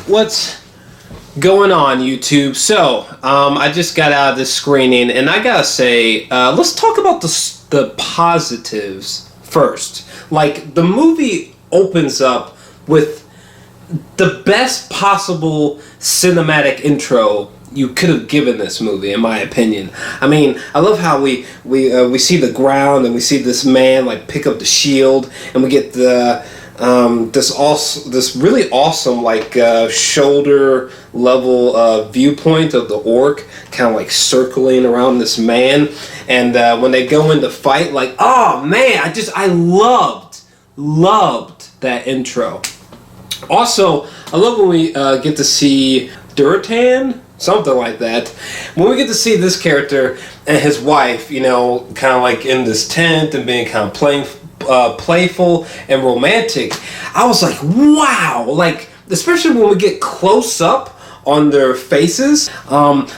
What's going on, YouTube? So, I just got out of this screening, and I gotta say, let's talk about the positives first. Like, the movie opens up with the best possible cinematic intro you could have given this movie, in my opinion. I mean, I love how we see the ground and we see this man like pick up the shield, and we get the this really awesome like shoulder level viewpoint of the orc, kind of like circling around this man. And when they go into fight, like, oh man, I loved that intro. Also, I love when we get to see Durtan, something like that. When we get to see this character and his wife, you know, kind of like in this tent and being kind of playful and romantic, I was like, wow! Like, especially when we get close up on their faces,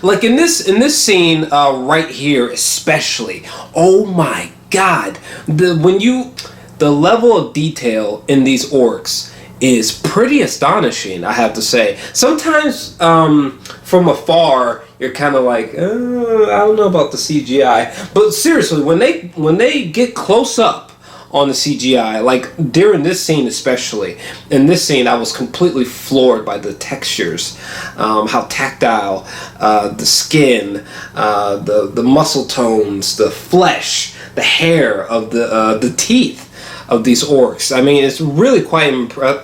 like in this scene right here, especially. Oh my God! The level of detail in these orcs is pretty astonishing, I have to say. Sometimes from afar you're kind of like, I don't know about the CGI, but seriously, when they get close up on the CGI, like during this scene especially, in this scene I was completely floored by the textures, how tactile, the skin, the muscle tones, the flesh, the hair of the teeth of these orcs. I mean, it's really quite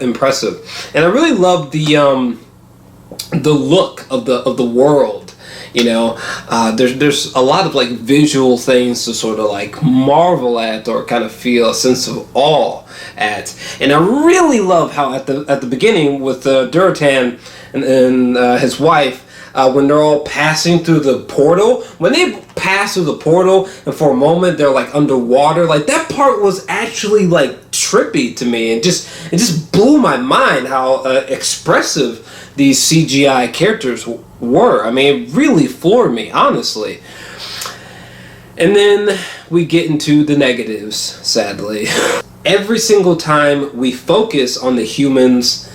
impressive, and I really love the look of the world. You know, there's a lot of like visual things to sort of like marvel at or kind of feel a sense of awe at, and I really love how at the beginning with Durtan and his wife. When they're all passing through the portal, when they pass through the portal and for a moment they're like underwater, like that part was actually like trippy to me, and it just blew my mind how expressive these CGI characters were. I mean, it really floored me, honestly. And then we get into the negatives, sadly. Every single time we focus on the humans,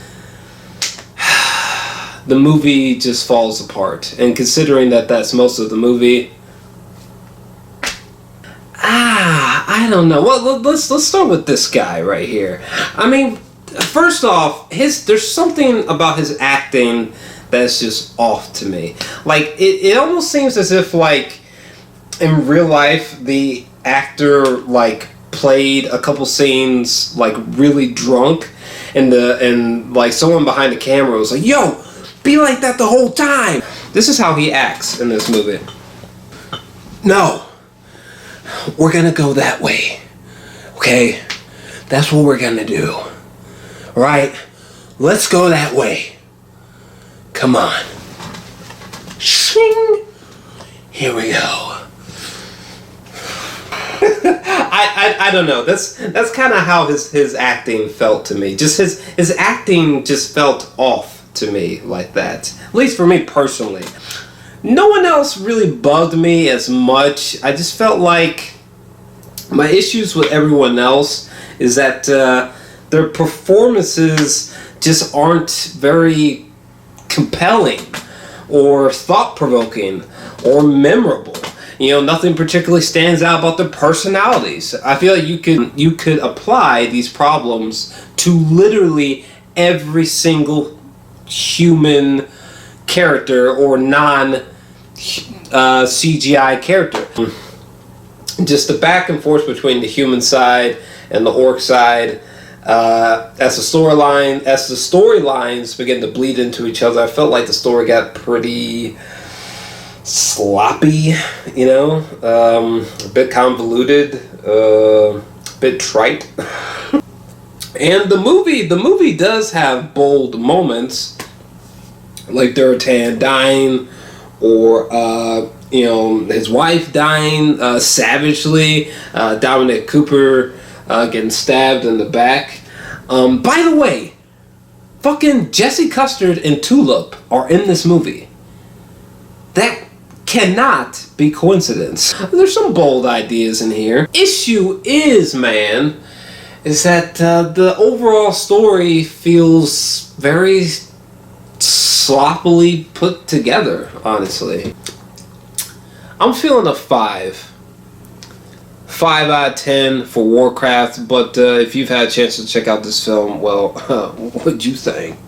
the movie just falls apart. And considering that that's most of the movie, I don't know. Well, let's start with this guy right here. I mean, first off, there's something about his acting that's just off to me. Like, it almost seems as if, like, in real life, the actor, like, played a couple scenes, like, really drunk, and like, someone behind the camera was like, yo, be like that the whole time. This is how he acts in this movie. No, we're gonna go that way. Okay, that's what we're gonna do. All right, let's go that way. Come on. Shing. Here we go. I don't know. That's kind of how his acting felt to me. Just his acting just felt off to me like that, at least for me personally. No one else really bugged me as much. I just felt like my issues with everyone else is that their performances just aren't very compelling or thought-provoking or memorable. You know, nothing particularly stands out about their personalities. I feel like you could apply these problems to literally every single human character or non CGI character. Just the back and forth between the human side and the orc side, as the storylines begin to bleed into each other, I felt like the story got pretty sloppy, you know, a bit convoluted, a bit trite. And the movie does have bold moments, like Durtan dying, or you know, his wife dying savagely, Dominic Cooper getting stabbed in the back. By the way, fucking Jesse Custard and Tulip are in this movie. That cannot be coincidence. There's some bold ideas in here. Issue is, man, is that the overall story feels very sloppily put together, honestly. I'm feeling a 5. 5 out of 10 for Warcraft, but if you've had a chance to check out this film, well, what'd you think?